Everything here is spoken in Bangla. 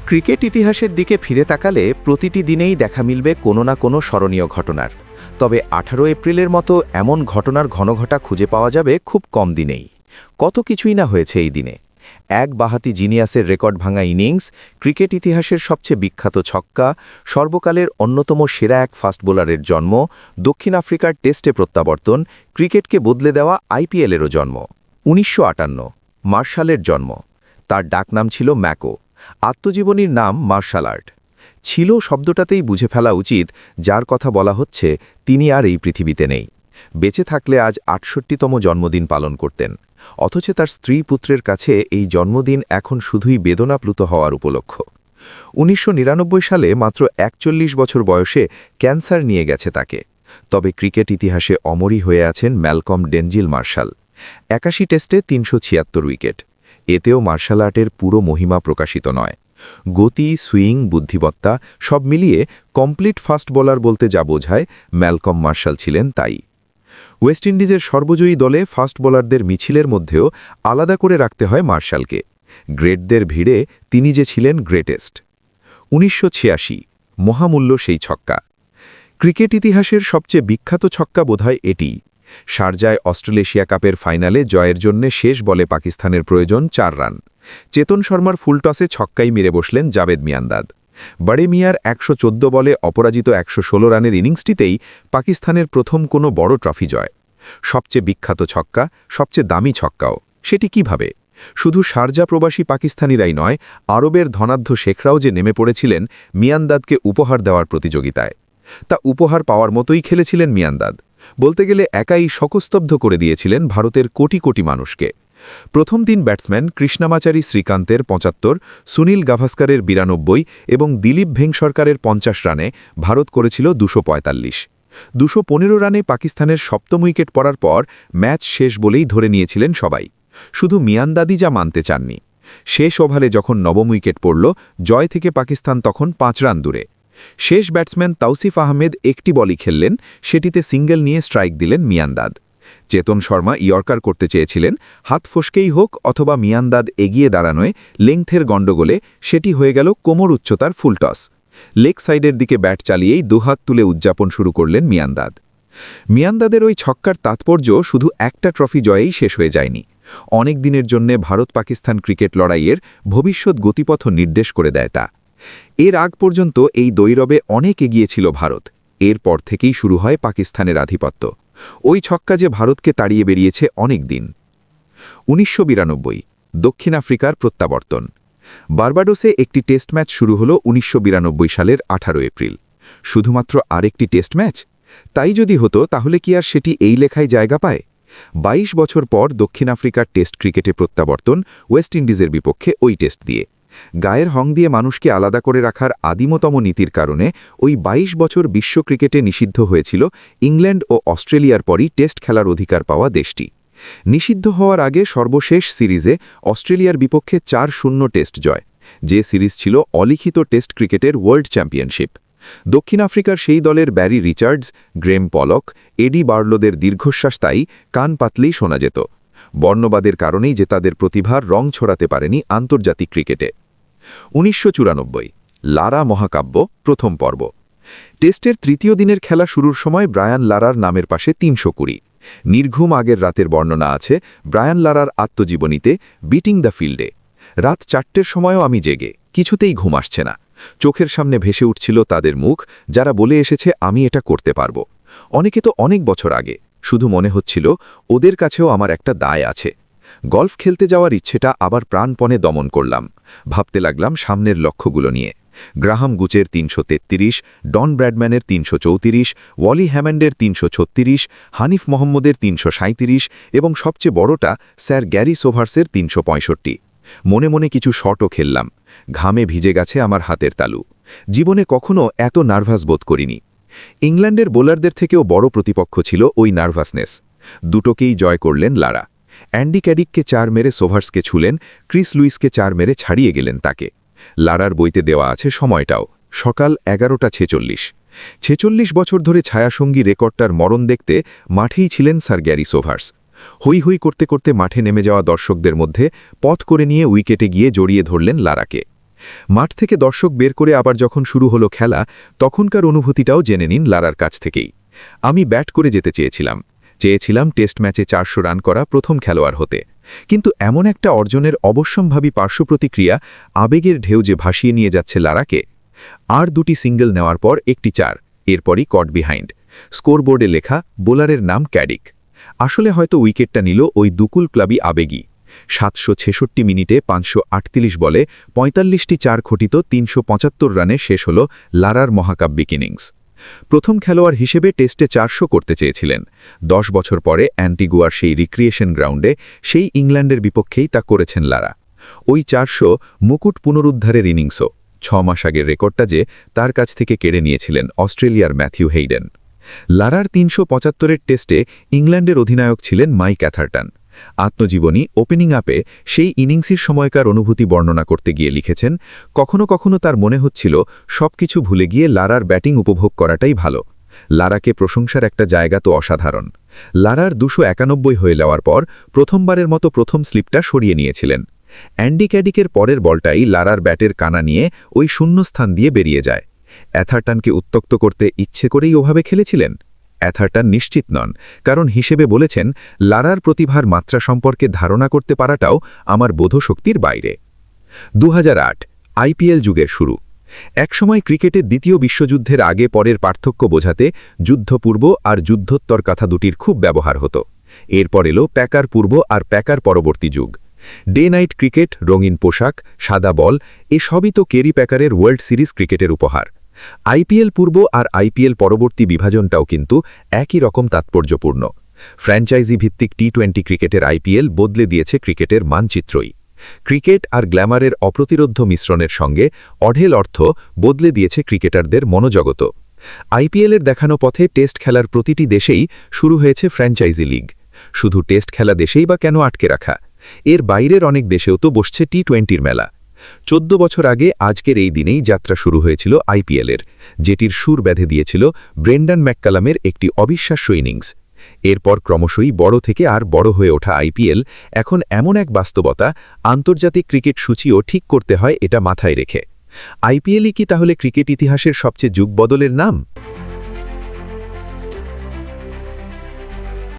ক্রিকেট ইতিহাসের দিকে ফিরে তাকালে প্রতিটি দিনেই দেখা মিলবে কোনো না কোনো স্মরণীয় ঘটনার। তবে 18 এপ্রিলের মতো এমন ঘটনার ঘনঘটা খুঁজে পাওয়া যাবে খুব কম দিনেই। কত কিছুই না হয়েছে এই দিনে। এক বাঁহাতি জিনিয়াসের রেকর্ড ভাঙা ইনিংস, ক্রিকেট ইতিহাসের সবচেয়ে বিখ্যাত ছক্কা, সর্বকালের অন্যতম সেরা এক ফাস্ট বোলারের জন্ম, দক্ষিণ আফ্রিকার টেস্টে প্রত্যাবর্তন, ক্রিকেটকে বদলে দেওয়া আইপিএলেরও জন্ম। 1958 মার্শালের জন্ম। তার ডাকনাম ছিল ম্যাকো। আত্মজীবনীর নাম মার্শাল আর্ট। ছিল শব্দটাতেই বুঝে ফেলা উচিত যার কথা বলা হচ্ছে তিনি আর এই পৃথিবীতে নেই। বেঁচে থাকলে আজ 68তম জন্মদিন পালন করতেন। অথচ তার স্ত্রী পুত্রের কাছে এই জন্মদিন এখন শুধুই বেদনাপ্লুত হওয়ার উপলক্ষ। 1999 সালে মাত্র 41 বছর বয়সে ক্যান্সার নিয়ে গেছে তাকে। তবে ক্রিকেট ইতিহাসে অমরই হয়ে আছেন ম্যালকম ডেনজিল মার্শাল। 81 টেস্টে 376 উইকেট। এতেও মার্শাল আর্টের পুরো মহিমা প্রকাশিত নয়। গতি, সুইং, বুদ্ধিমত্তা সব মিলিয়ে কমপ্লিট ফাস্ট বোলার বলতে যা বোঝায়, ম্যালকম মার্শাল ছিলেন তাই। ওয়েস্ট ইন্ডিজের সর্বজয়ী দলে ফাস্ট বোলারদের মিছিলের মধ্যেও আলাদা করে রাখতে হয় মার্শালকে। গ্রেটদের ভিড়ে তিনি যে ছিলেন গ্রেটেস্ট। 1986 মহামূল্য সেই ছক্কা। ক্রিকেট ইতিহাসের সবচেয়ে বিখ্যাত ছক্কা বোধহয় এটি। শারজায় অস্ট্রেলেশিয়া কাপের ফাইনালে জয়ের জন্য শেষ বলে পাকিস্তানের প্রয়োজন 4 রান। চেতন শর্মার ফুলটসে ছক্কাই মেরে বসলেন জাভেদ মিয়ান্দাদ। বড়ে মিয়ার 114 বলে অপরাজিত 116 রানের ইনিংসটিতেই পাকিস্তানের প্রথম কোনো বড় ট্রফি জয়। সবচেয়ে বিখ্যাত ছক্কা, সবচেয়ে দামি ছক্কাও। সেটি কিভাবে? শুধু শারজা প্রবাসী পাকিস্তানিরাই নয়, আরবের ধনাঢ্য শেখরাও যে নেমে পড়েছিলেন মিয়ান্দাদকে উপহার দেওয়ার প্রতিযোগিতায়। তা উপহার পাওয়ার মতোই খেলেছিলেন মিয়ান্দাদ। বলতে গেলে একাই শোকস্তব্ধ করে দিয়েছিলেন ভারতের কোটি কোটি মানুষকে। প্রথম দিন ব্যাটসম্যান কৃষ্ণামাচারী শ্রীকান্তের 75, সুনীল গাভাস্কারের 92 এবং দিলীপ ভেংসরকারের 50 রানে ভারত করেছিল 245। 215 রানে পাকিস্তানের সপ্তম উইকেট পড়ার পর ম্যাচ শেষ বলেই ধরে নিয়েছিলেন সবাই। শুধু মিয়ান্দাদই যা মানতে চাননি। শেষ ওভারে যখন নবম উইকেট পড়ল, জয় থেকে পাকিস্তান তখন 5 রান দূরে। শেষ ব্যাটসম্যান তাওসিফ আহমেদ একটি বলই খেললেন, সেটিতে সিঙ্গেল নিয়ে স্ট্রাইক দিলেন মিয়ান্দাদ। চেতন শর্মা ইয়র্কার করতে চেয়েছিলেন, হাত ফসকেই হোক অথবা মিয়ান্দাদ এগিয়ে দাঁড়ানোয় লেংথের গণ্ডগোলে সেটি হয়ে গেল কোমর উচ্চতার ফুলটস। লেগ সাইডের দিকে ব্যাট চালিয়েই দুহাত তুলে উদযাপন শুরু করলেন মিয়ান্দাদ। মিয়ান্দাদের ওই ছক্কার তাৎপর্য শুধু একটা ট্রফি জয়েই শেষ হয়ে যায়নি। অনেক দিনের জন্যে ভারত পাকিস্তান ক্রিকেট লড়াইয়ের ভবিষ্যৎ গতিপথ নির্দেশ করে দেয় তা। এর আগ পর্যন্ত এই দৈরবে অনেক এগিয়েছিল ভারত। এরপর থেকেই শুরু হয় পাকিস্তানের আধিপত্য। ওই ছক্কা যে ভারতকে তাড়িয়ে বেরিয়েছে অনেক দিন। 1992 দক্ষিণ আফ্রিকার প্রত্যাবর্তন। বার্বাডোসে একটি টেস্ট ম্যাচ শুরু হল 1992 সালের 18 এপ্রিল। শুধুমাত্র আরেকটি টেস্ট ম্যাচ? তাই যদি হতো তাহলে কি আর সেটি এই লেখায় জায়গা পায়? 22 বছর পর দক্ষিণ আফ্রিকার টেস্ট ক্রিকেটে প্রত্যাবর্তন ওয়েস্ট ইন্ডিজের বিপক্ষে ওই টেস্ট দিয়ে। গায়ের হং দিয়ে মানুষকে আলাদা করে রাখার আদিমতম নীতির কারণে ওই 22 বছর বিশ্ব ক্রিকেটে নিষিদ্ধ হয়েছিল ইংল্যান্ড ও অস্ট্রেলিয়ার পরই টেস্ট খেলার অধিকার পাওয়া দেশটি। নিষিদ্ধ হওয়ার আগে সর্বশেষ সিরিজে অস্ট্রেলিয়ার বিপক্ষে 4-0 টেস্ট জয়, যে সিরিজ ছিল অলিখিত টেস্ট ক্রিকেটের ওয়ার্ল্ড চ্যাম্পিয়নশিপ। দক্ষিণ আফ্রিকার সেই দলের ব্যারি রিচার্ডস, গ্রেম পলক, এডি বার্লোদের দীর্ঘশ্বাস তাই কান পাতলেই শোনা যেত। বর্ণবাদের কারণেই যে তাদের প্রতিভার রং ছড়াতে পারেনি আন্তর্জাতিক ক্রিকেটে। 1994 লারা মহাকাব্য প্রথম পর্ব। টেস্টের তৃতীয় দিনের খেলা শুরুর সময় ব্রায়ান লারার নামের পাশে 320। নির্ঘুম আগের রাতের বর্ণনা আছে ব্রায়ান লারার আত্মজীবনীতে বিটিং দ্য ফিল্ডে। রাত 4টের সময়ও আমি জেগে, কিছুতেই ঘুম আসছে না। চোখের সামনে ভেসে উঠছিল তাদের মুখ, যারা বলে এসেছে আমি এটা করতে পারব। অনেকে তো অনেক বছর আগে। শুধু মনে হচ্ছিল ওদের কাছেও আমার একটা দায় আছে। গল্ফ খেলতে যাওয়ার ইচ্ছেটা আবার প্রাণপণে দমন করলাম। ভাবতে লাগলাম সামনের লক্ষ্যগুলো নিয়ে। গ্রাহাম গুচের 333, ডন ব্র্যাডম্যানের 334, ওয়ালি হ্যামন্ডের 336, হানিফ মোহাম্মদের 337 এবং সবচেয়ে বড়টা স্যার গ্যারি সোভার্সের 365। মনে মনে কিছু শটও খেললাম। ঘামে ভিজে গেছে আমার হাতের তালু। জীবনে কখনো এত নার্ভাস বোধ করিনি। ইংল্যান্ডের বোলারদের থেকেও বড় প্রতিপক্ষ ছিল ওই নার্ভাসনেস। দুটোকেই জয় করলেন লারা। অ্যান্ডি ক্যাডিককে 4 মেরে সোভার্সকে ছুলেন, ক্রিস লুইসকে 4 মেরে ছাড়িয়ে গেলেন তাকে। লারার বইতে দেওয়া আছে সময়টাও, সকাল 11:46। 46 বছর ধরে ছায়াসঙ্গী রেকর্ডটার মরণ দেখতে মাঠেই ছিলেন স্যার গ্যারি সোভার্স। হই হই করতে করতে মাঠে নেমে যাওয়া দর্শকদের মধ্যে পথ করে নিয়ে উইকেটে গিয়ে জড়িয়ে ধরলেন লারাকে। মাঠ থেকে দর্শক বের করে আবার যখন শুরু হলো খেলা তখনকার অনুভূতিটাও জেনে নিন লারার কাছ থেকেই। আমি ব্যাট করে যেতে চেয়েছিলাম টেস্ট ম্যাচে 400 রান করা প্রথম খেলোয়াড় হতে, কিন্তু এমন একটা অর্জনের অবশ্যম্ভাবী পার্শ্বপ্রতিক্রিয়া, আবেগের ঢেউ যে ভাসিয়ে নিয়ে যাচ্ছে লারাকে। আর 2টি সিঙ্গেল নেওয়ার পর একটি 4, এরপরই কট বিহাইন্ড। স্কোরবোর্ডে লেখা বোলারের নাম ক্যাডিক। আসলে হয়তো উইকেটটা নিল ওই দুকুল ক্লাবি আবেগী। 766 মিনিটে 538 বলে 45টি 4 খটিত 375 রানে শেষ হল লারার মহাকাব্যিক ইনিংস। প্রথম খেলোয়াড় হিসেবে টেস্টে 400 করতে চেয়েছিলেন। 10 বছর পরে অ্যান্টিগুয়ার সেই রিক্রিয়েশন গ্রাউন্ডে সেই ইংল্যান্ডের বিপক্ষেই তা করেছেন লারা। ওই 400 মুকুট পুনরুদ্ধারের ইনিংসও। 6 মাস আগের রেকর্ডটা যে তার কাছ থেকে কেড়ে নিয়েছিলেন অস্ট্রেলিয়ার ম্যাথিউ হেইডেন। লারার 375-এর টেস্টে ইংল্যান্ডের অধিনায়ক ছিলেন মাইক অ্যাথারটন। আত্মজীবনী ওপেনিং আপে সেই ইনিংসের সময়কার অনুভূতি বর্ণনা করতে গিয়ে লিখেছেন, কখনো কখনো তার মনে হচ্ছিল সবকিছু ভুলে গিয়ে লারার ব্যাটিং উপভোগ করাটাই ভালো। লারাকে প্রশংসার একটা জায়গা তো অসাধারণ। লারার 291 হয়ে যাওয়ার পর প্রথমবারের মতো প্রথম স্লিপটা সরিয়ে নিয়েছিলেন। অ্যান্ডি ক্যাডিকের পরের বলটাই লারার ব্যাটের কানা নিয়ে ওই শূন্যস্থান দিয়ে বেরিয়ে যায়। অ্যাথারটনকে উত্ত্যক্ত করতে ইচ্ছে করেই ওভাবে খেলেছিলেন? অ্যাথারটন নিশ্চিত নন, কারণ হিসেবে বলেছেন, লারার প্রতিভার মাত্রা সম্পর্কে ধারণা করতে পারাটাও আমার বোধশক্তির বাইরে। 2008 আইপিএল যুগের শুরু। একসময় ক্রিকেটের দ্বিতীয় বিশ্বযুদ্ধের আগে পরের পার্থক্য বোঝাতে যুদ্ধপূর্ব আর যুদ্ধোত্তর কথা দুটির খুব ব্যবহার হতো। এরপর এলো প্যাকার পূর্ব আর প্যাকার পরবর্তী যুগ। ডে নাইট ক্রিকেট, রঙিন পোশাক, সাদা বল, এসবই তো কেরি প্যাকারের ওয়ার্ল্ড সিরিজ ক্রিকেটের উপহার। আইপিএল পূর্ব আর আইপিএল পরবর্তী বিভাজনটাও কিন্তু একই রকম তাৎপর্যপূর্ণ। ফ্র্যাঞ্চাইজি ভিত্তিক টি20 ক্রিকেটের আইপিএল বদলে দিয়েছে ক্রিকেটের মানচিত্রই। ক্রিকেট আর গ্ল্যামারের অপ্রতিরোধ্য মিশ্রণের সঙ্গে অঢেল অর্থ বদলে দিয়েছে ক্রিকেটারদের মনোজগত। আইপিএলের দেখানো পথে টেস্ট খেলার প্রতিটি দেশেই শুরু হয়েছে ফ্র্যাঞ্চাইজি লিগ। শুধু টেস্ট খেলা দেশেই বা কেন আটকে রাখা? এর বাইরের অনেক দেশেও তো বসছে টি20র মেলা। 14 বছর আগে আজকের এই দিনেই যাত্রা শুরু হয়েছিল আইপিএলের, যেটির সুর বেঁধে দিয়েছিল ব্রেন্ডন ম্যাককালামের একটি অবিশ্বাস্য ইনিংস। এরপর ক্রমশই বড় থেকে আর বড় হয়ে ওঠা আইপিএল এখন এমন এক বাস্তবতা, আন্তর্জাতিক ক্রিকেট সূচিও ঠিক করতে হয় এটা মাথায় রেখে। আইপিএলই কি তাহলে ক্রিকেট ইতিহাসের সবচেয়ে যুগ বদলের নাম?